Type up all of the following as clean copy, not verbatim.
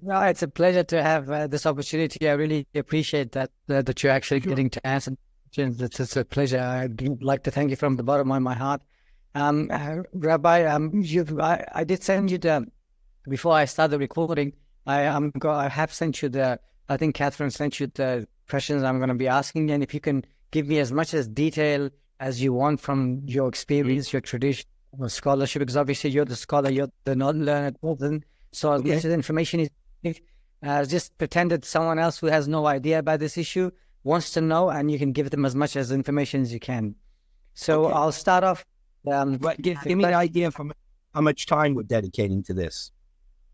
No, it's a pleasure to have this opportunity. I really appreciate that you're actually getting to answer questions. It's a pleasure. I'd like to thank you from the bottom of my heart. Rabbi, I did send you before I started the recording. I have sent you I think Catherine sent you the questions I'm going to be asking, and if you can give me as much as detail as you want from your experience, your tradition, or scholarship, because obviously you're the scholar, you're the non-learned person. So as much as information is, just pretend that someone else who has no idea about this issue wants to know, and you can give them as much as information as you can. So I'll start off. But give me an idea from how much time we're dedicating to this.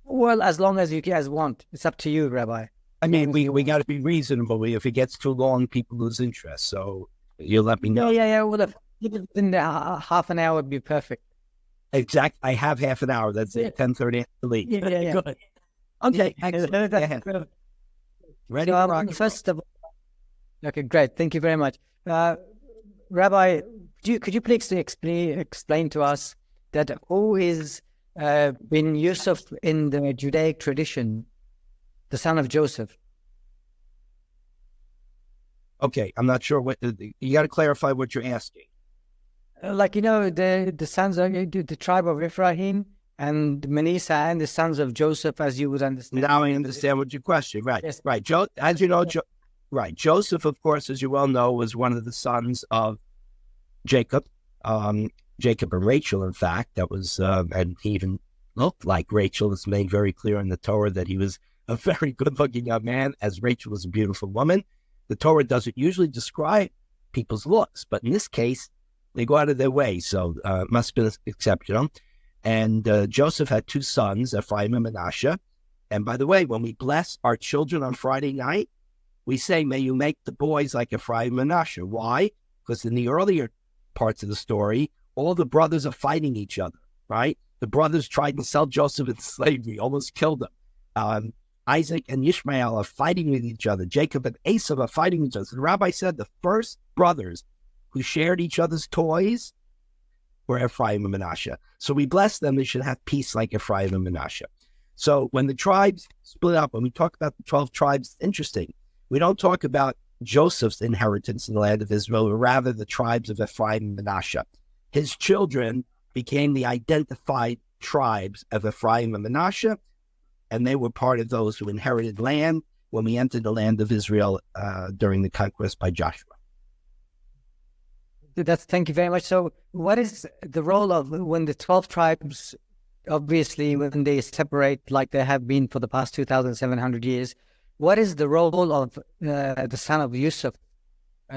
Well, as long as you guys want. It's up to you, Rabbi. I mean, we got to be reasonable. If it gets too long, people lose interest. So you let me know. Yeah. Well, in half an hour would be perfect. Exact. I have half an hour. That's it. 10:30 to leave. Yeah. Good. Okay. Excellent. Ready? First of all, okay, great. Thank you very much, Rabbi. Could you please explain to us that who is bin Yusuf in the Judaic tradition, the son of Joseph? Okay, I'm not sure what you got to clarify what you're asking. The sons of the tribe of Ephraim and Manasseh and the sons of Joseph, as you would understand. Now I understand what your question. Right, yes. Right. As you know, right. Joseph, of course, as you well know, was one of the sons of Jacob. Jacob and Rachel, in fact, that was, and he even looked like Rachel. It's made very clear in the Torah that he was a very good-looking young man, as Rachel was a beautiful woman. The Torah doesn't usually describe people's looks, but in this case, they go out of their way, so it must have been exceptional. And Joseph had two sons, Ephraim and Manasseh. And by the way, when we bless our children on Friday night, we say, may you make the boys like Ephraim and Manasseh. Why? Because in the earlier parts of the story, all the brothers are fighting each other, right? The brothers tried to sell Joseph into slavery, almost killed him. Isaac and Ishmael are fighting with each other. Jacob and Esau are fighting with each other. So the rabbi said the first brothers who shared each other's toys were Ephraim and Manasseh. So we bless them. They should have peace like Ephraim and Manasseh. So when the tribes split up, when we talk about the 12 tribes, it's interesting. We don't talk about Joseph's inheritance in the land of Israel, but rather the tribes of Ephraim and Manasseh. His children became the identified tribes of Ephraim and Manasseh, and they were part of those who inherited land when we entered the land of Israel during the conquest by Joshua. Thank you very much. So what is the role of when the 12 tribes, obviously when they separate like they have been for the past 2,700 years, what is the role of the son of Yusuf,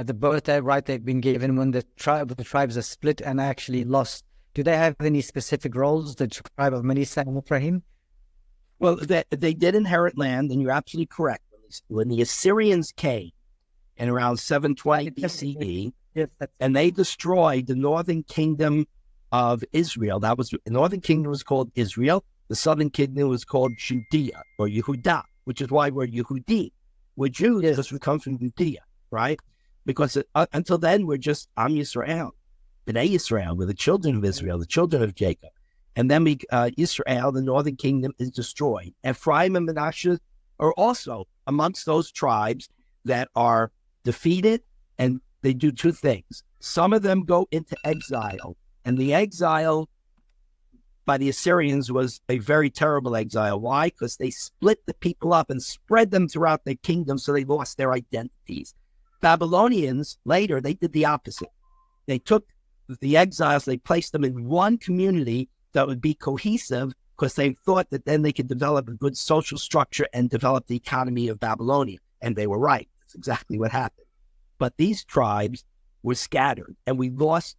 the birthright they've been given when the tribes are split and actually lost? Do they have any specific roles, the tribe of Manasseh and Ephraim? Well, they did inherit land, and you're absolutely correct. When the Assyrians came in around 720 BCE, yes, and they destroyed the northern kingdom of Israel. The northern kingdom was called Israel. The southern kingdom was called Judea or Yehudah, which is why we're Yehudi. We're Jews because we come from Judea, right? Because until then, we're just Am Yisrael, B'nai Yisrael, we're the children of Israel, the children of Jacob. And then Israel, the northern kingdom, is destroyed. Ephraim and Manasseh are also amongst those tribes that are defeated, and they do two things. Some of them go into exile, and the exile by the Assyrians was a very terrible exile. Why? Because they split the people up and spread them throughout their kingdom, so they lost their identities. Babylonians, later, they did the opposite. They took the exiles, they placed them in one community that would be cohesive, because they thought that then they could develop a good social structure and develop the economy of Babylonia. And they were right. That's exactly what happened. But these tribes were scattered, and we lost,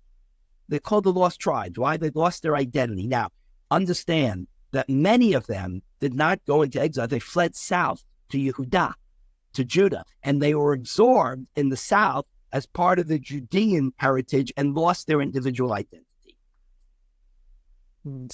they're called the lost tribes. Why? They lost their identity. Now, understand that many of them did not go into exile. They fled south to Yehudah, to Judah, and they were absorbed in the south as part of the Judean heritage and lost their individual identity. And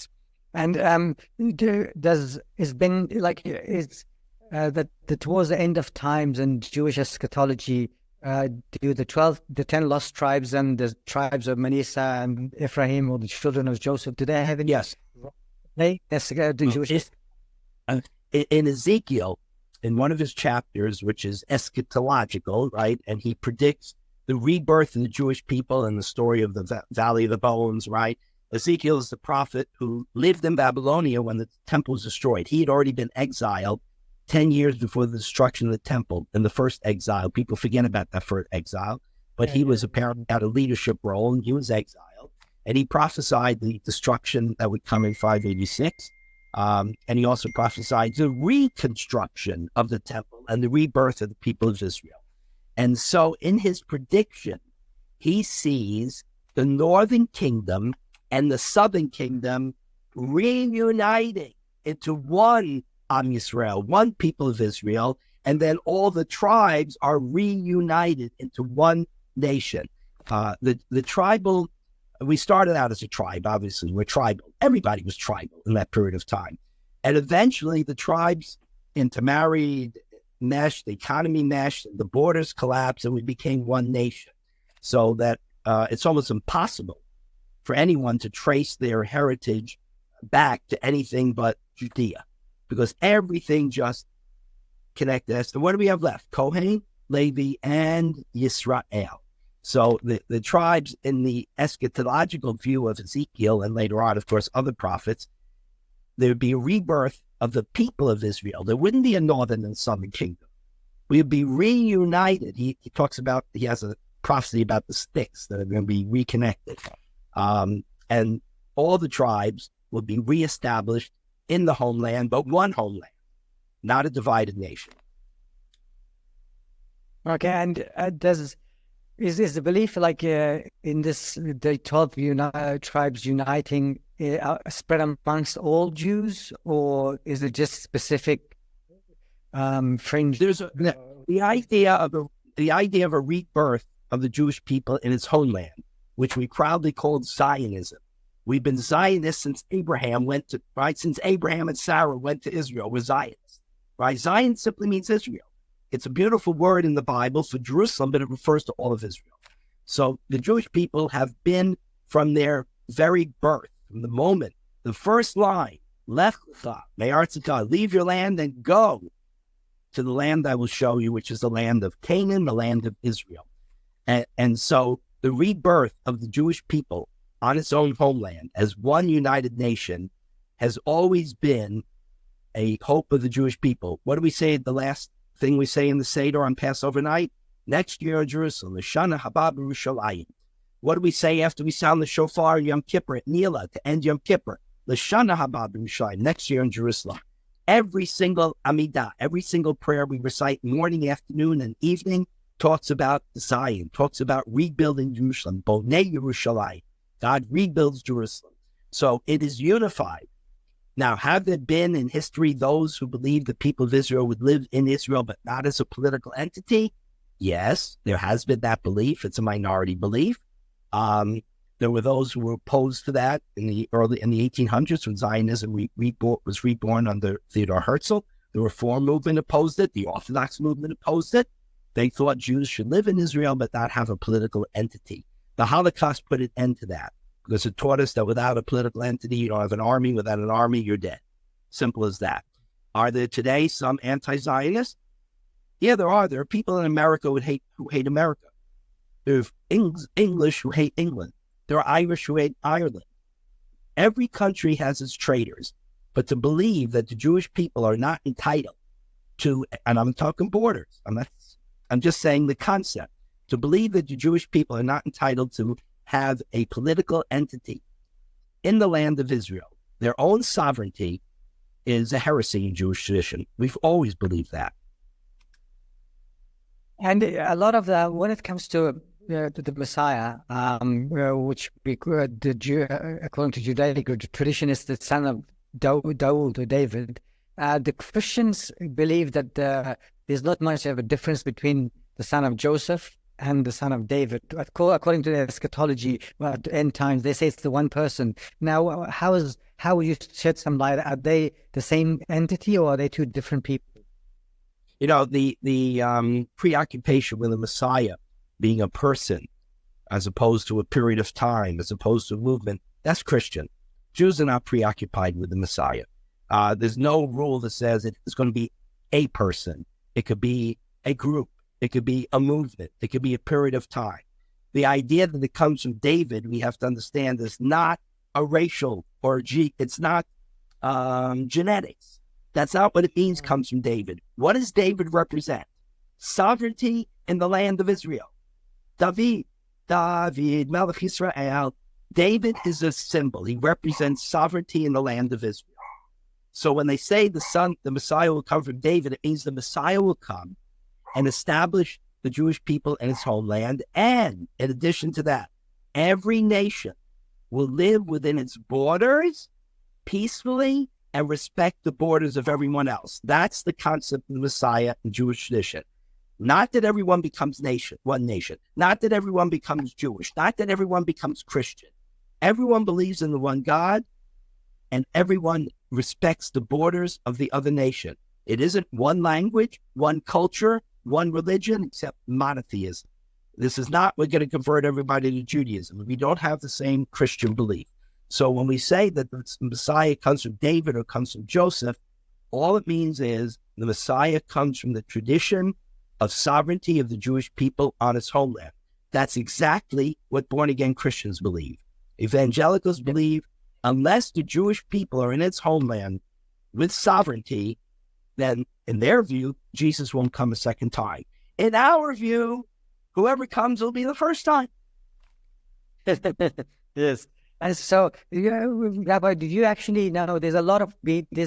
that towards the end of times in Jewish eschatology, do the 10 lost tribes and the tribes of Manasseh and Ephraim, or the children of Joseph, do they have any? Yes. The Jewish. in Ezekiel, in one of his chapters, which is eschatological, right? And he predicts the rebirth of the Jewish people and the story of the Valley of the Bones, right? Ezekiel is the prophet who lived in Babylonia when the temple was destroyed. He had already been exiled 10 years before the destruction of the temple in the first exile. People forget about that first exile, but he was apparently had a leadership role, and he was exiled. And he prophesied the destruction that would come in 586. And he also prophesied the reconstruction of the temple and the rebirth of the people of Israel. And so in his prediction, he sees the northern kingdom and the southern kingdom reuniting into one Am Yisrael, one people of Israel, and then all the tribes are reunited into one nation. The tribal, we started out as a tribe, obviously, we're tribal. Everybody was tribal in that period of time. And eventually the tribes intermarried, meshed, the economy meshed, the borders collapsed, and we became one nation. So that it's almost impossible for anyone to trace their heritage back to anything but Judea, because everything just connected us. And what do we have left? Kohen, Levi, and Yisrael. So the tribes in the eschatological view of Ezekiel, and later on, of course, other prophets, there would be a rebirth of the people of Israel. There wouldn't be a northern and southern kingdom. We would be reunited. He talks about, he has a prophecy about the sticks that are going to be reconnected. And all the tribes will be reestablished in the homeland, but one homeland, not a divided nation. Okay, and is the belief like in this, the 12 tribes uniting spread amongst all Jews, or is it just specific fringe? There's the idea of a rebirth of the Jewish people in its homeland, which we proudly called Zionism. We've been Zionists since Abraham went to, right? Since Abraham and Sarah went to Israel, we're Zionists, right? Zion simply means Israel. It's a beautiful word in the Bible for Jerusalem, but it refers to all of Israel. So the Jewish people have been from their very birth, from the moment, the first line, Lech Lecha, Me'artzecha, leave your land and go to the land I will show you, which is the land of Canaan, the land of Israel. And so the rebirth of the Jewish people on its own homeland as one united nation has always been a hope of the Jewish people. What do we say, the last thing we say in the Seder on Passover night? Next year in Jerusalem, L'shana haba b'Yerushalayim. What do we say after we sound the shofar Yom Kippur at Nila to end Yom Kippur? L'shana haba b'Yerushalayim, next year in Jerusalem. Every single Amidah, every single prayer we recite morning, afternoon, and evening talks about Zion, talks about rebuilding Jerusalem. Bonei Yerushalayim. God rebuilds Jerusalem. So it is unified. Now, have there been in history those who believed the people of Israel would live in Israel, but not as a political entity? Yes, there has been that belief. It's a minority belief. There were those who were opposed to that in the 1800s when Zionism was reborn under Theodor Herzl. The Reform movement opposed it. The Orthodox movement opposed it. They thought Jews should live in Israel, but not have a political entity. The Holocaust put an end to that because it taught us that without a political entity, you don't have an army. Without an army, you're dead. Simple as that. Are there today some anti-Zionists? Yeah, there are. There are people in America who hate America. There are English who hate England. There are Irish who hate Ireland. Every country has its traitors. But to believe that the Jewish people are not entitled to, and I'm talking borders, I'm just saying the concept, to believe that the Jewish people are not entitled to have a political entity in the land of Israel, their own sovereignty, is a heresy in Jewish tradition. We've always believed that. And a lot of the, when it comes to the Messiah, which according to Judaic tradition is the son of Dawood or David, the Christians believe that there's not much of a difference between the son of Joseph and the son of David. According to their eschatology, at the end times, they say it's the one person. Now, how would you shed some light? Are they the same entity, or are they two different people? You know, the preoccupation with the Messiah being a person as opposed to a period of time, as opposed to a movement, that's Christian. Jews are not preoccupied with the Messiah. There's no rule that says it's going to be a person. It could be a group. It could be a movement. It could be a period of time. The idea that it comes from David, we have to understand, is not a racial or it's not genetics. That's not what it means comes from David. What does David represent? Sovereignty in the land of Israel. David, Melech Israel. David is a symbol. He represents sovereignty in the land of Israel. So when they say the Messiah will come from David, it means the Messiah will come and establish the Jewish people in its homeland. And in addition to that, every nation will live within its borders peacefully and respect the borders of everyone else. That's the concept of the Messiah in Jewish tradition. Not that everyone becomes one nation. Not that everyone becomes Jewish. Not that everyone becomes Christian. Everyone believes in the one God, and everyone respects the borders of the other nation. It isn't one language, one culture, one religion, except monotheism. This is not, we're going to convert everybody to Judaism. We don't have the same Christian belief. So when we say that the Messiah comes from David or comes from Joseph, all it means is the Messiah comes from the tradition of sovereignty of the Jewish people on its homeland. That's exactly what born-again Christians believe. Evangelicals believe unless the Jewish people are in its homeland with sovereignty, then in their view, Jesus won't come a second time. In our view, whoever comes will be the first time. Yes. And so, Rabbi, did you actually know there's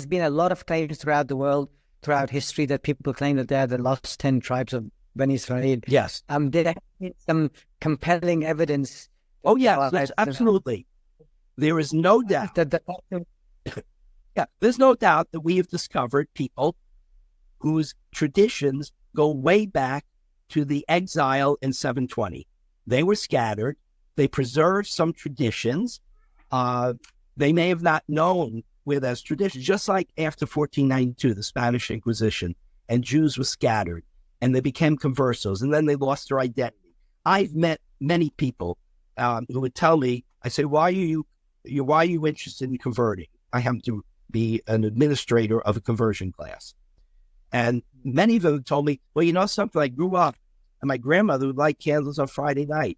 been a lot of claims throughout the world, throughout history, that people claim that they're the lost 10 tribes of Ben Israel. Yes. There is some compelling evidence. Oh, yes, absolutely. There is no doubt. There's no doubt that we have discovered people whose traditions go way back to the exile in 720. They were scattered. They preserved some traditions. They may have not known with as traditions, just like after 1492, the Spanish Inquisition, and Jews were scattered, and they became conversos, and then they lost their identity. I've met many people who would tell me, I say, why are you interested in converting? I happen to be an administrator of a conversion class. And many of them told me, well, you know something, I grew up and my grandmother would light candles on Friday night,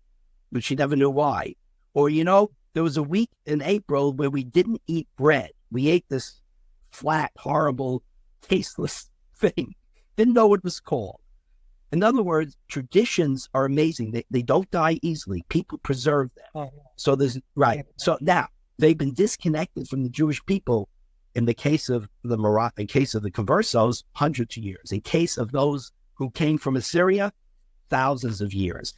but she never knew why. Or, there was a week in April where we didn't eat bread. We ate this flat, horrible, tasteless thing. Didn't know what it was called. In other words, traditions are amazing. They don't die easily. People preserve them. Oh, yeah. So So now they've been disconnected from the Jewish people. In the case of the conversos, hundreds of years. In case of those who came from Assyria, thousands of years.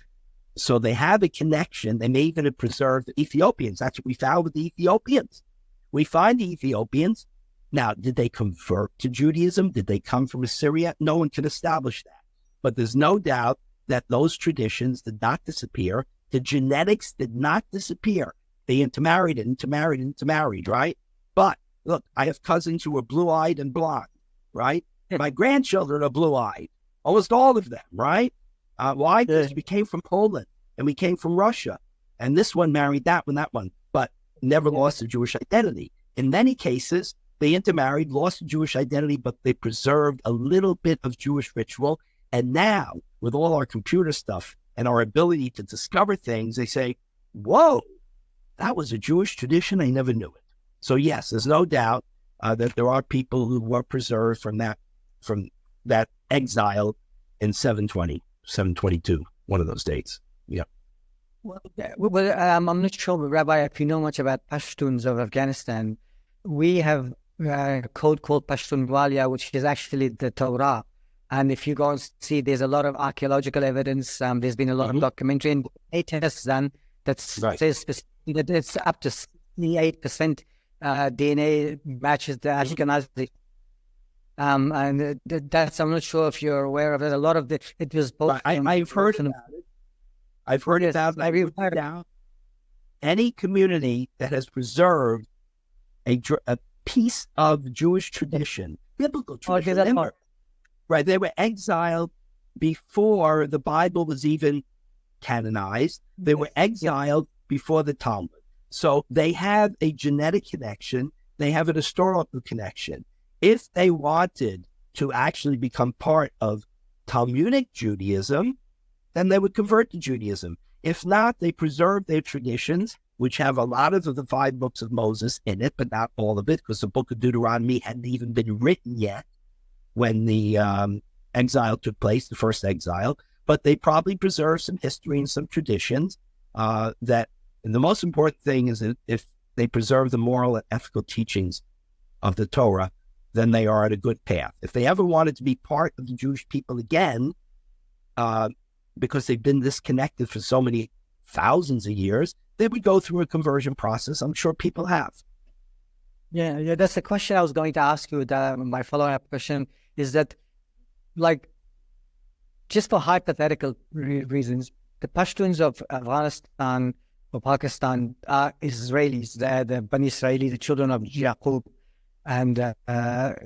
So they have a connection. They may even have preserved the Ethiopians. That's what we found with the Ethiopians. We find the Ethiopians. Now, did they convert to Judaism? Did they come from Assyria? No one can establish that. But there's no doubt that those traditions did not disappear. The genetics did not disappear. They intermarried, right? But look, I have cousins who are blue-eyed and blonde, right? My grandchildren are blue-eyed, almost all of them, right? Why? Because we came from Poland and we came from Russia. And this one married that one, but never lost their Jewish identity. In many cases, they intermarried, lost their Jewish identity, but they preserved a little bit of Jewish ritual. And now, with all our computer stuff and our ability to discover things, they say, whoa, that was a Jewish tradition. I never knew it. So yes, there's no doubt that there are people who were preserved from that exile in 720, 722, one of those dates. Yeah. Well, I'm not sure, Rabbi, if you know much about Pashtuns of Afghanistan. We have a code called Pashtunwala, which is actually the Torah. And if you go and see, there's a lot of archaeological evidence. There's been a lot of documentary and tests done that says specifically that it's up to 68% DNA matches the Ashkenazi. And that's, I'm not sure if you're aware of it. A lot of it was both. I've heard about it. I've heard about it. Any community that has preserved a piece of Jewish tradition, biblical tradition, right? They were exiled before the Bible was even canonized. They were exiled before the Talmud. So they have a genetic connection. They have an historical connection. If they wanted to actually become part of Talmudic Judaism, then they would convert to Judaism. If not, they preserve their traditions, which have a lot of the 5 books of Moses in it, but not all of it, because the book of Deuteronomy hadn't even been written yet when the exile took place, the first exile. But they probably preserve some history and some traditions and the most important thing is that if they preserve the moral and ethical teachings of the Torah, then they are at a good path. If they ever wanted to be part of the Jewish people again, because they've been disconnected for so many thousands of years, they would go through a conversion process. I'm sure people have. Yeah, that's the question I was going to ask you. My follow-up question is that, like, just for hypothetical reasons, the Pashtuns of Afghanistan or Pakistan are Israelis. They're the Bani Israeli, the children of Yaqub. And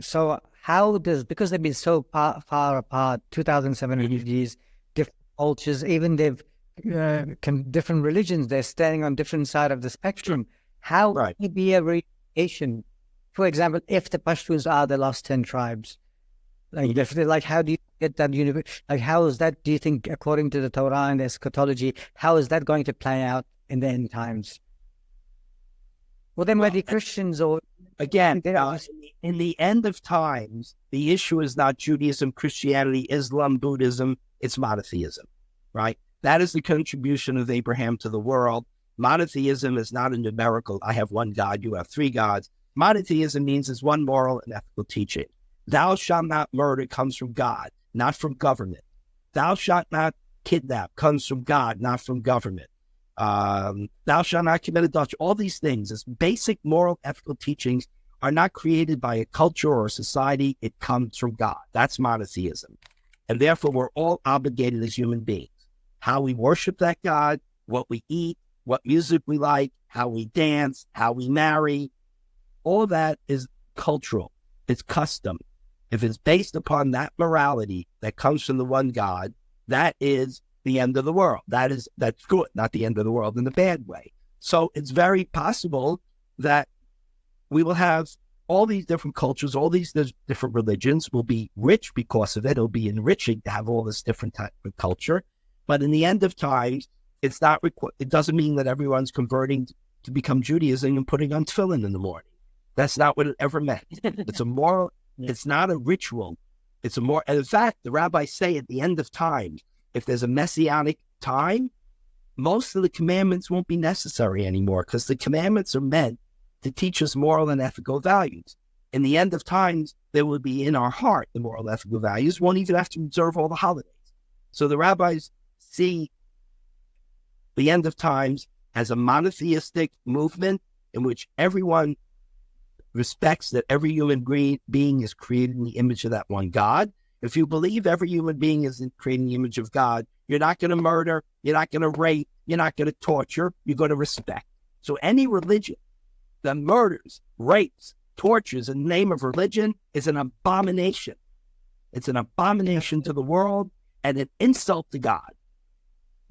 so how does, because they've been so far apart, 2,700 years, different cultures, even they've different religions, they're standing on different side of the spectrum. How can it be a reunification? For example, if the Pashtuns are the last 10 tribes, like, if they're, like, how do you get that like, how is that, do you think, according to the Torah and the eschatology, how is that going to play out in the end times? Well, they might be Christians or... Again, in the end of times, the issue is not Judaism, Christianity, Islam, Buddhism, it's monotheism, right? That is the contribution of Abraham to the world. Monotheism is not a numerical, I have one God, you have 3 gods. Monotheism means it's one moral and ethical teaching. Thou shalt not murder comes from God, not from government. Thou shalt not kidnap comes from God, not from government. Thou shalt not commit adultery. All these things, as basic moral, ethical teachings, are not created by a culture or a society. It comes from God. That's monotheism. And therefore, we're all obligated as human beings. How we worship that God, what we eat, what music we like, how we dance, how we marry, all that is cultural. It's custom. If it's based upon that morality that comes from the one God, that is the end of the world. That's good, not the end of the world in a bad way. So it's very possible that we will have all these different cultures, all these different religions will be rich because of it. It'll be enriching to have all this different type of culture. But in the end of times, it's not. It doesn't mean that everyone's converting to become Judaism and putting on tefillin in the morning. That's not what it ever meant. It's a moral. It's not a ritual. It's a more. And in fact, the rabbis say at the end of time, if there's a messianic time, most of the commandments won't be necessary anymore because the commandments are meant to teach us moral and ethical values. In the end of times, there will be in our heart the moral and ethical values. Won't even have to observe all the holidays. So the rabbis see the end of times as a monotheistic movement in which everyone respects that every human being is created in the image of that one God. If you believe every human being is created in the image of God, you're not going to murder, you're not going to rape, you're not going to torture, you're going to respect. So any religion that murders, rapes, tortures in the name of religion is an abomination. It's an abomination to the world and an insult to God.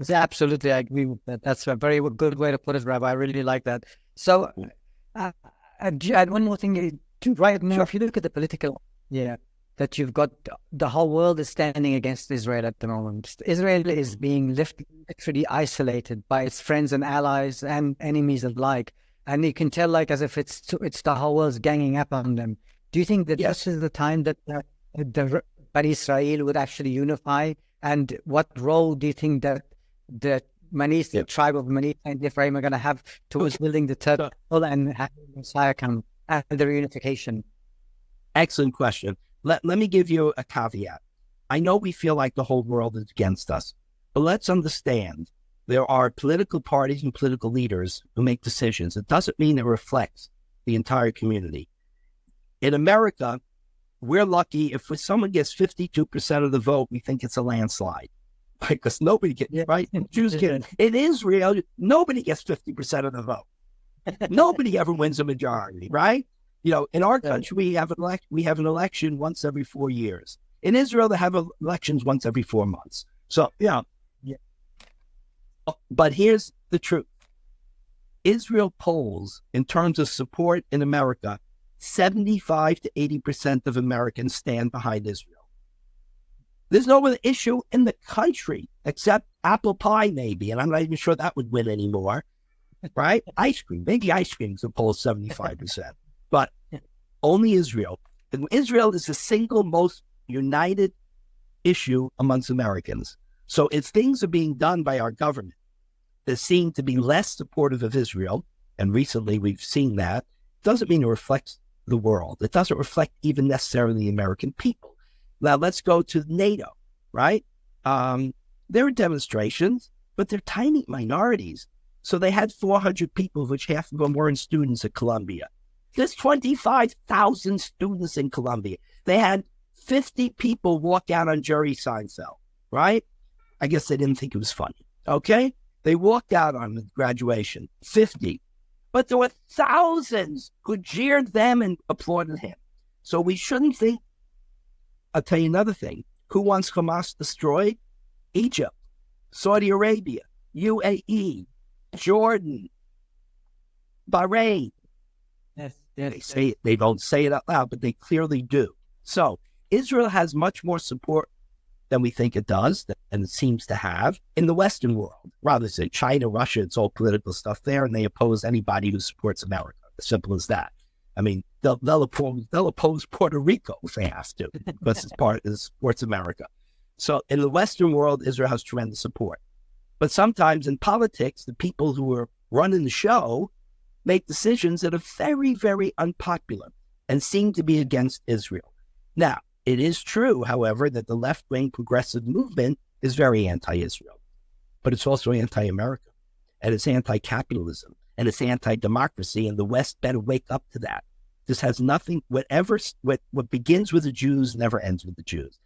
Absolutely, I agree with that. That's a very good way to put it, Rabbi. I really like that. So, and one more thing, right now, if you look at the political, that you've got, the whole world is standing against Israel at the moment. Israel is being literally isolated by its friends and allies and enemies alike. And you can tell, like, as if it's the whole world's ganging up on them. Do you think that this is the time that the Bani Israel would actually unify? And what role do you think that the the tribe of Mani and Ephraim are going to have towards building the temple and having the Messiah come after the reunification? Excellent question. Let me give you a caveat. I know we feel like the whole world is against us, but let's understand there are political parties and political leaders who make decisions. It doesn't mean it reflects the entire community. In America, we're lucky if someone gets 52% of the vote, we think it's a landslide. Because nobody gets, right? Jews get. In Israel, nobody gets 50% of the vote. Nobody ever wins a majority, right? You know, in our country, we have an election once every 4 years. In Israel, they have elections once every 4 months. So, but here's the truth. Israel polls, in terms of support in America, 75 to 80% of Americans stand behind Israel. There's no other issue in the country except apple pie, maybe, and I'm not even sure that would win anymore, right? Ice cream, maybe ice cream could pull 75%, but only Israel. And Israel is the single most united issue amongst Americans. So if things are being done by our government that seem to be less supportive of Israel, and recently we've seen that, doesn't mean it reflects the world. It doesn't reflect even necessarily the American people. Now let's go to NATO, right? There are demonstrations, but they're tiny minorities. So they had 400 people, of which half of them weren't students at Columbia. There's 25,000 students in Columbia. They had 50 people walk out on Jerry Seinfeld, right? I guess they didn't think it was funny, okay? They walked out on the graduation, 50. But there were thousands who jeered them and applauded him. So we shouldn't think. I'll tell you another thing. Who wants Hamas destroyed? Egypt, Saudi Arabia, UAE, Jordan, Bahrain. Yes. They don't say it out loud, but they clearly do. So Israel has much more support than we think it does, and it seems to have in the Western world. Rather say China, Russia, it's all political stuff there, and they oppose anybody who supports America. As simple as that. I mean, they'll oppose Puerto Rico if they have to, because it supports America. So in the Western world, Israel has tremendous support. But sometimes in politics, the people who are running the show make decisions that are very, very unpopular and seem to be against Israel. Now, it is true, however, that the left-wing progressive movement is very anti-Israel, but it's also anti-America, and it's anti-capitalism, and it's anti-democracy, and the West better wake up to that. This has nothing, what begins with the Jews never ends with the Jews.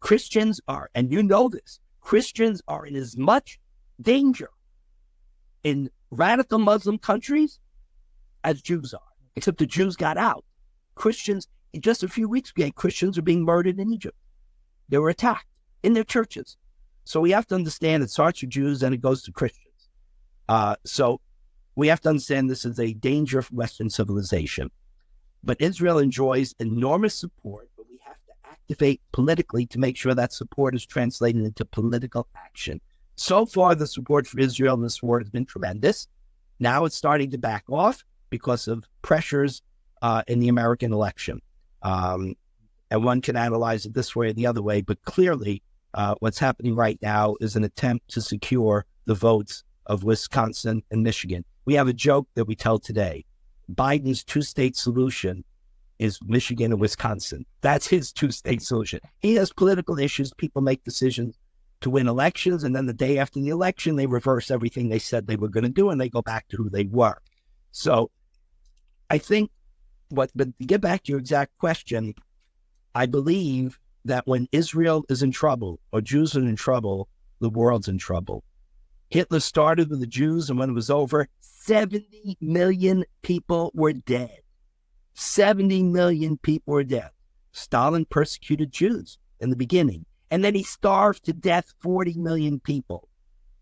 Christians are, and you know this, Christians are in as much danger in radical Muslim countries as Jews are, except the Jews got out. Christians, just a few weeks ago, Christians are being murdered in Egypt. They were attacked in their churches. So we have to understand it starts with Jews and it goes to Christians. So we have to understand this is a danger of Western civilization. But Israel enjoys enormous support, but we have to activate politically to make sure that support is translated into political action. So far, the support for Israel in this war has been tremendous. Now it's starting to back off because of pressures in the American election. And one can analyze it this way or the other way, but clearly what's happening right now is an attempt to secure the votes of Wisconsin and Michigan. We have a joke that we tell today. Biden's two-state solution is Michigan and Wisconsin. That's his two-state solution. He has political issues. People make decisions to win elections, and then the day after the election, they reverse everything they said they were going to do, and they go back to who they were. So I think, but to get back to your exact question, I believe that when Israel is in trouble, or Jews are in trouble, the world's in trouble. Hitler started with the Jews, and when it was over, 70 million people were dead. 70 million people were dead. Stalin persecuted Jews in the beginning, and then he starved to death 40 million people.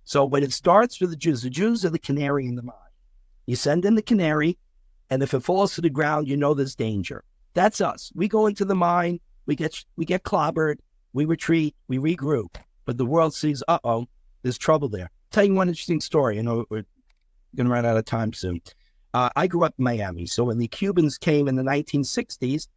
So when it starts with the Jews are the canary in the mine. You send in the canary, and if it falls to the ground, you know there's danger. That's us. We go into the mine, we get clobbered, we retreat, we regroup. But the world sees, there's trouble there. Tell you one interesting story. I know we're going to run out of time soon. I grew up in Miami. So when the Cubans came in the 1960s,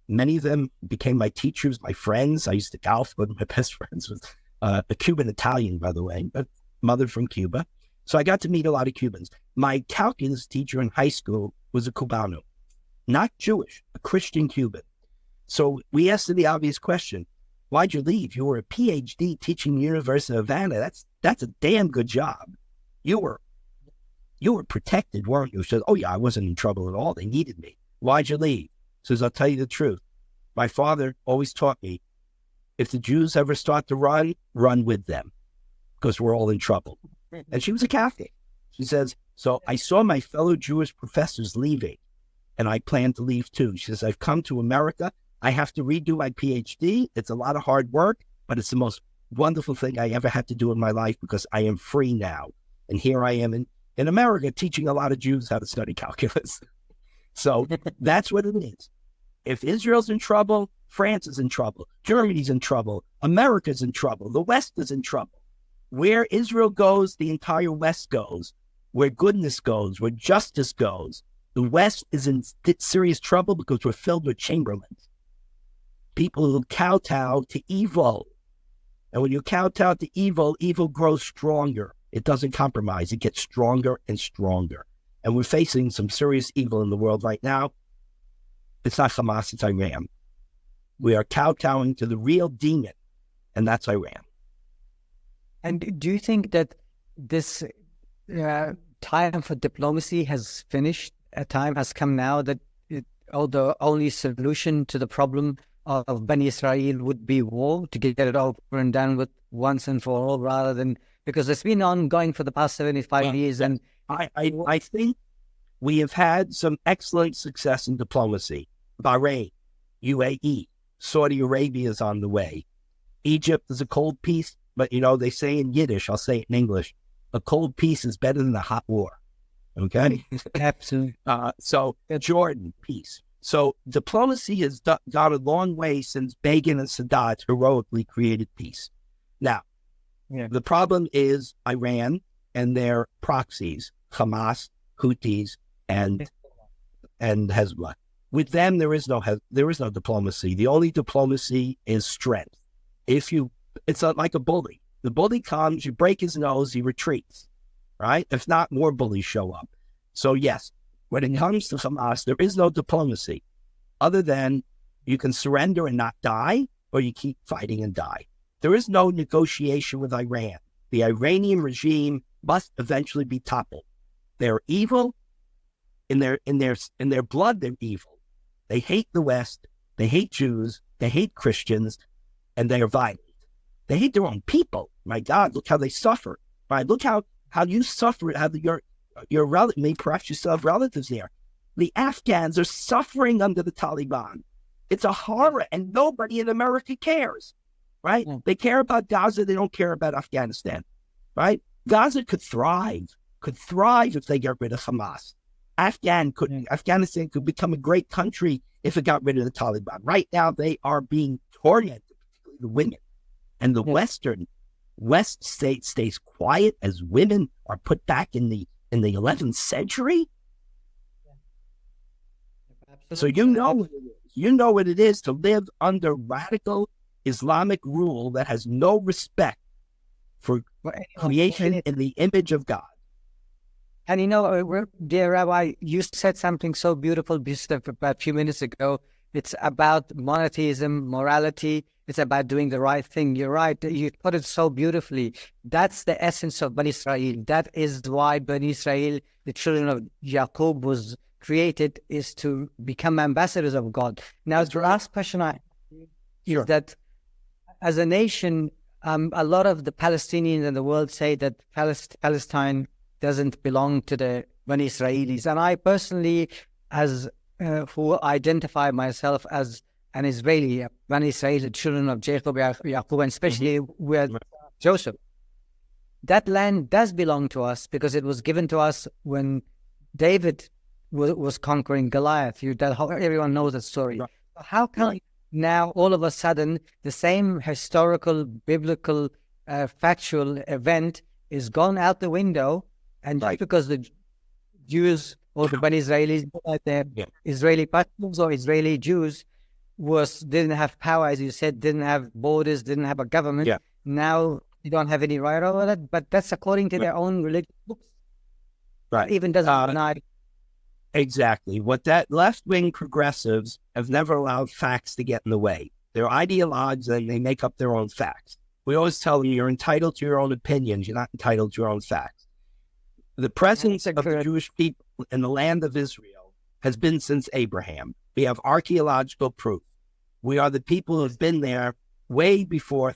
many of them became my teachers, my friends. I used to golf with my best friends was a Cuban Italian, by the way, but mother from Cuba. So I got to meet a lot of Cubans. My calculus teacher in high school was a Cubano, not Jewish, a Christian Cuban. So we asked her the obvious question, why'd you leave? You were a PhD teaching University of Havana. That's a damn good job. You were protected, weren't you? She said, oh yeah, I wasn't in trouble at all. They needed me. Why'd you leave? She says, I'll tell you the truth. My father always taught me, if the Jews ever start to run with them, because we're all in trouble. And she was a Catholic. She says, so I saw my fellow Jewish professors leaving, and I plan to leave too. She says, I've come to America. I have to redo my PhD. It's a lot of hard work, but it's the most wonderful thing I ever had to do in my life because I am free now. And here I am in America teaching a lot of Jews how to study calculus. So that's what it is. If Israel's in trouble, France is in trouble. Germany's in trouble. America's in trouble. The West is in trouble. Where Israel goes, the entire West goes. Where goodness goes, where justice goes, the West is in serious trouble because we're filled with chamberlains. People who kowtow to evil. And when you kowtow to evil, evil grows stronger. It doesn't compromise. It gets stronger and stronger. And we're facing some serious evil in the world right now. It's not Hamas, it's Iran. We are kowtowing to the real demon, and that's Iran. And do you think that this time for diplomacy has finished? A time has come now that the only solution to the problem of Bani Israel would be war, to get it over and done with once and for all, rather than, because it's been ongoing for the past 75 years. And I think we have had some excellent success in diplomacy. Bahrain, UAE, Saudi Arabia is on the way. Egypt is a cold peace, but they say in Yiddish, I'll say it in English, a cold peace is better than a hot war. Okay? Absolutely. So Jordan, peace. So diplomacy has got a long way since Begin and Sadat heroically created peace. Now, the problem is Iran and their proxies, Hamas, Houthis, and Hezbollah. With them, there is no diplomacy. The only diplomacy is strength. It's like a bully. The bully comes, you break his nose, he retreats, right? If not, more bullies show up. So yes, when it comes to Hamas, there is no diplomacy other than you can surrender and not die, or you keep fighting and die. There is no negotiation with Iran. The Iranian regime must eventually be toppled. They're evil. In their blood, they're evil. They hate the West. They hate Jews. They hate Christians, and they are violent. They hate their own people. My God, look how they suffer. Right? Look how you suffer. How your relative, perhaps you still have relatives there. The Afghans are suffering under the Taliban. It's a horror, and nobody in America cares. Right? Yeah. They care about Gaza. They don't care about Afghanistan. Right? Gaza could thrive if they get rid of Hamas. Afghanistan could become a great country if it got rid of the Taliban. Right now, they are being tormented, particularly the women. And the West state stays quiet as women are put back in the 11th century. So you know what it is. You know what it is to live under radical Islamic rule that has no respect for creation in the image of God. And dear Rabbi, you said something so beautiful just about a few minutes ago. It's about monotheism, morality. It's about doing the right thing. You're right. You put it so beautifully. That's the essence of Bani Israel. That is why Bani Israel, the children of Jacob, was created, is to become ambassadors of God. Now, the last question I have is that as a nation, a lot of the Palestinians in the world say that Palestine doesn't belong to the Bani Israelis. And I personally, who identify myself as an Israeli, Bani Israel, the children of Jacob, and especially with Joseph, that land does belong to us because it was given to us when David was conquering Goliath. Everyone knows that story. Right. How come now all of a sudden the same historical, biblical, factual event is gone out the window? And just because the Jews or the Bani Israelis, the Israeli Pashtuns or Israeli Jews, didn't have power, as you said, didn't have borders, didn't have a government. Yeah. Now you don't have any right over that, but that's according to their own religious books. Right. It even doesn't deny. Exactly. What that left-wing progressives have never allowed facts to get in the way. They're ideologues and they make up their own facts. We always tell them you're entitled to your own opinions. You're not entitled to your own facts. The presence of the Jewish people in the land of Israel has been since Abraham. We have archaeological proof. We are the people who have been there way before,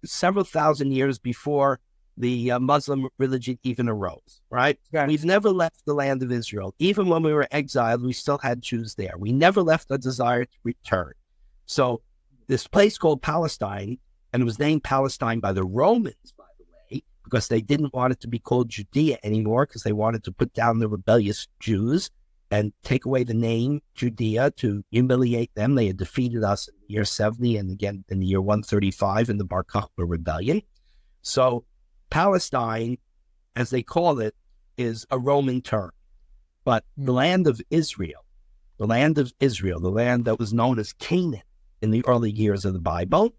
several thousand years before the Muslim religion even arose, right? We've never left the land of Israel. Even when we were exiled, we still had Jews there. We never left a desire to return. So this place called Palestine, and it was named Palestine by the Romans, by the way, because they didn't want it to be called Judea anymore because they wanted to put down the rebellious Jews. and take away the name Judea to humiliate them. They had defeated us in the year 70 and again in the year 135 in the Bar Kokhba rebellion. So Palestine, as they call it, is a Roman term. But the land of Israel, the land that was known as Canaan in the early years of the Bible,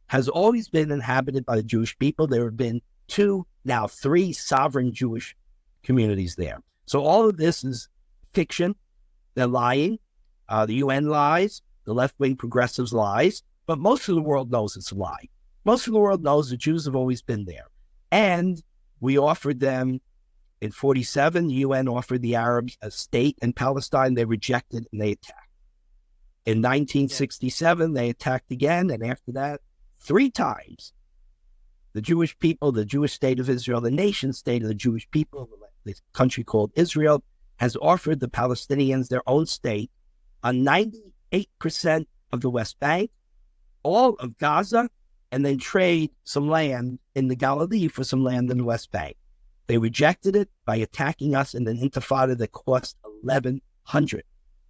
has always been inhabited by the Jewish people. There have been 2, now 3 sovereign Jewish communities there. So all of this is fiction. They're lying. The UN lies. The left-wing progressives lies. But most of the world knows it's a lie. Most of the world knows the Jews have always been there. And we offered them, in 47, the UN offered the Arabs a state in Palestine. They rejected and they attacked. In 1967, they attacked again. And after that, 3 times, the Jewish people, the Jewish state of Israel, the nation state of the Jewish people, the country called Israel, has offered the Palestinians their own state on 98% of the West Bank, all of Gaza, and then trade some land in the Galilee for some land in the West Bank. They rejected it by attacking us in an intifada that cost 1,100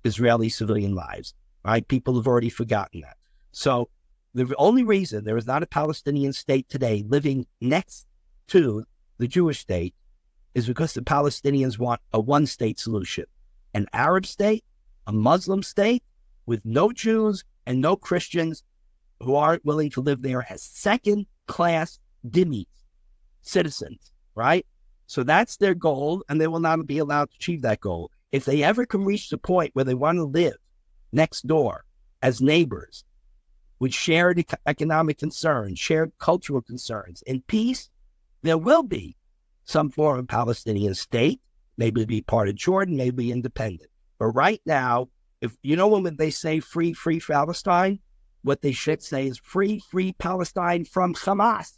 Israeli civilian lives. Right? People have already forgotten that. So the only reason there is not a Palestinian state today living next to the Jewish state is because the Palestinians want a one-state solution, an Arab state, a Muslim state with no Jews and no Christians who aren't willing to live there as second-class dhimmis, citizens, right? So that's their goal, and they will not be allowed to achieve that goal. If they ever can reach the point where they want to live next door as neighbors with shared economic concerns, shared cultural concerns, in peace, there will be some form of Palestinian state, maybe be part of Jordan, maybe independent. But right now, if you know when they say free Palestine, what they should say is free Palestine from Hamas,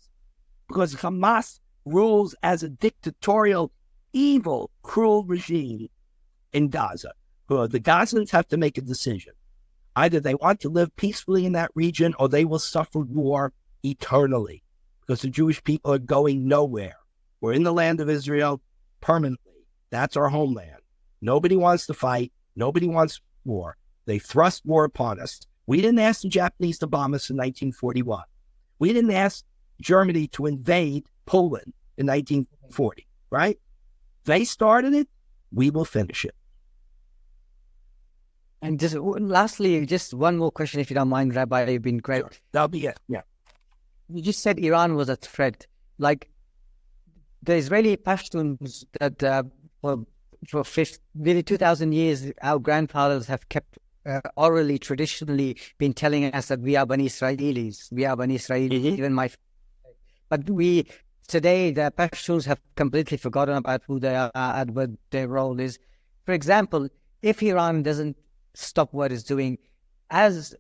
because Hamas rules as a dictatorial, evil, cruel regime in Gaza. The Gazans have to make a decision. Either they want to live peacefully in that region or they will suffer war eternally, because the Jewish people are going nowhere. We're in the land of Israel permanently. That's our homeland. Nobody wants to fight. Nobody wants war. They thrust war upon us. We didn't ask the Japanese to bomb us in 1941. We didn't ask Germany to invade Poland in 1940, right? They started it. We will finish it. And just lastly, just one more question, if you don't mind, Rabbi. You've been great. Sure. That'll be it. Yeah. You just said Iran was a threat. Like the Israeli Pashtuns that for nearly 2,000 years, our grandfathers have kept orally, traditionally been telling us that we are Bani Israelis. We are Bani Israelis, even but today, the Pashtuns have completely forgotten about who they are and what their role is. For example, if Iran doesn't stop what it's doing, as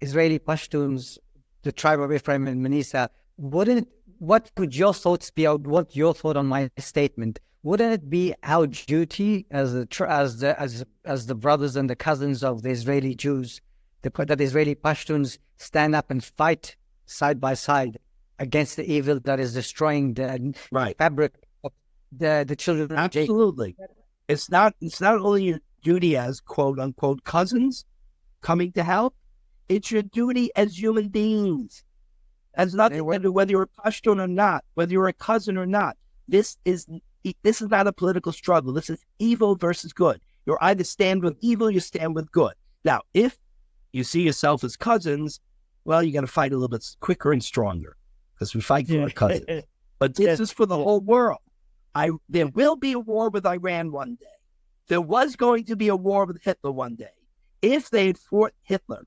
Israeli Pashtuns, the tribe of Ephraim and Manasseh, what would your thoughts be? What your thought on my statement? Wouldn't it be our duty as the brothers and the cousins of the Israeli Jews, that the Israeli Pashtuns stand up and fight side by side against the evil that is destroying the fabric of the children of Jacob? Absolutely. It's not only your duty as quote unquote cousins coming to help, it's your duty as human beings. Has nothing to do whether you're a Pashtun or not, whether you're a cousin or not. This is not a political struggle. This is evil versus good. You either stand with evil, you stand with good. Now, if you see yourself as cousins, well, you're going to fight a little bit quicker and stronger, because we fight for our cousins. But this is for the whole world. There will be a war with Iran one day. There was going to be a war with Hitler one day. If they had fought Hitler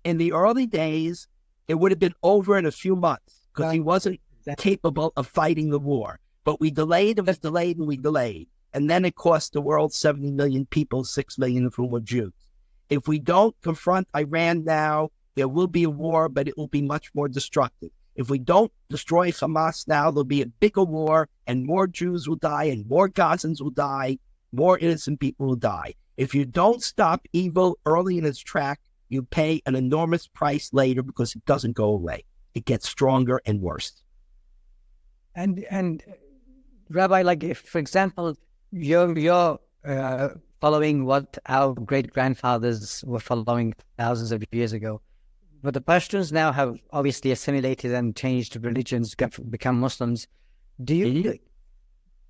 in the early days, it would have been over in a few months, because he wasn't capable of fighting the war. But we delayed and we delayed and we delayed. And then it cost the world 70 million people, 6 million of whom were Jews. If we don't confront Iran now, there will be a war, but it will be much more destructive. If we don't destroy Hamas now, there'll be a bigger war, and more Jews will die, and more Gazans will die, more innocent people will die. If you don't stop evil early in its track, you pay an enormous price later, because it doesn't go away. It gets stronger and worse. And Rabbi, like if, for example, your following what our great-grandfathers were following thousands of years ago. But the Pashtuns now have obviously assimilated and changed religions, become Muslims. Do you,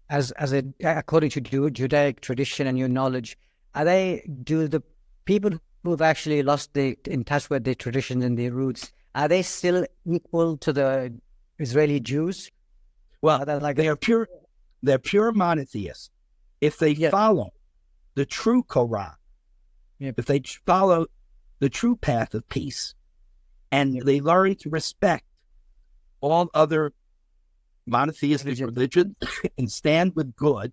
according to Judaic tradition and your knowledge, do the people who've actually lost in touch with their traditions and their roots, are they still equal to the Israeli Jews? Well, they're pure monotheists. If they follow the true Torah, if they follow the true path of peace, and they learn to respect all other monotheistic religions and stand with good,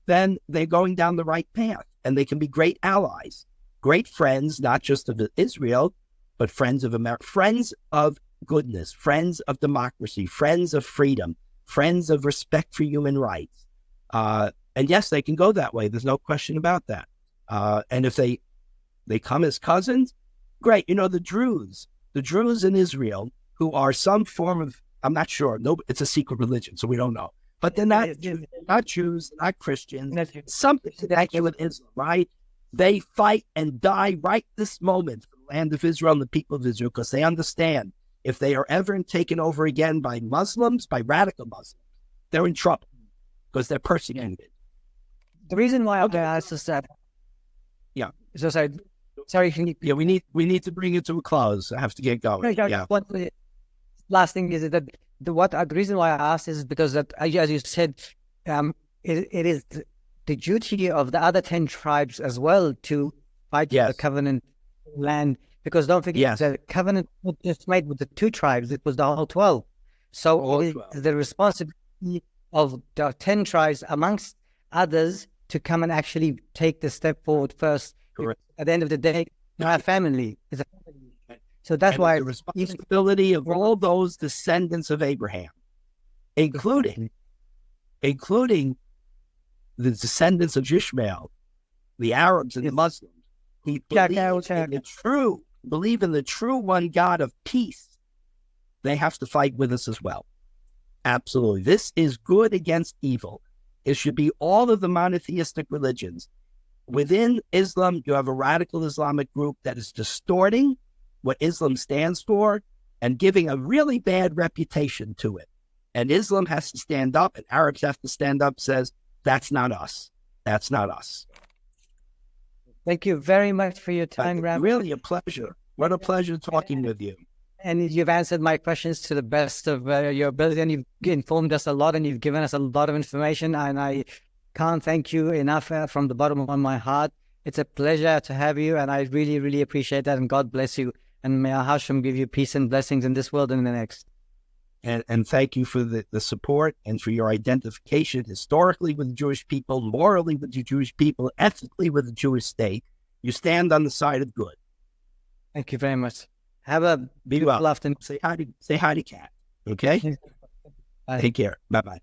then they're going down the right path, and they can be great allies, great friends, not just of Israel, but friends of America, friends of goodness, friends of democracy, friends of freedom, friends of respect for human rights. And yes, they can go that way. There's no question about that. And if they come as cousins, great. You know, the Druze in Israel, who are some form of, I'm not sure. No, it's a secret religion, so we don't know. But they're not Jews, not Christians. Something connected with Islam, right? They fight and die right this moment for the land of Israel and the people of Israel, because they understand if they are ever taken over again by Muslims, by radical Muslims, they're in trouble because they're persecuted. The reason why I asked is that, so sorry. Yeah, we need to bring it to a close. I have to get going. Last thing is that the reason why I asked is because that, as you said, it is the duty of the other 10 tribes as well to fight for the covenant land, because don't forget the covenant was just made with the 2 tribes; it was the whole 12. So the responsibility of the 10 tribes, amongst others, to come and actually take the step forward first. Correct. At the end of the day, our family is a family. So that's why the responsibility of all those descendants of Abraham, including the descendants of Ishmael, the Arabs and the Muslims, who believe in the true one God of peace. They have to fight with us as well. Absolutely. This is good against evil. It should be all of the monotheistic religions. Within Islam, you have a radical Islamic group that is distorting what Islam stands for and giving a really bad reputation to it. And Islam has to stand up, and Arabs have to stand up, says, that's not us. That's not us. Thank you very much for your time, Rabbi. Really a pleasure. What a pleasure talking with you. And you've answered my questions to the best of your ability, and you've informed us a lot, and you've given us a lot of information, and I can't thank you enough from the bottom of my heart. It's a pleasure to have you, and I really, really appreciate that, and God bless you, and may Hashem give you peace and blessings in this world and in the next. And thank you for the support and for your identification historically with the Jewish people, morally with the Jewish people, ethically with the Jewish state. You stand on the side of good. Thank you very much. Have a beautiful afternoon. Say hi to Kat. Okay? Bye. Take care. Bye-bye.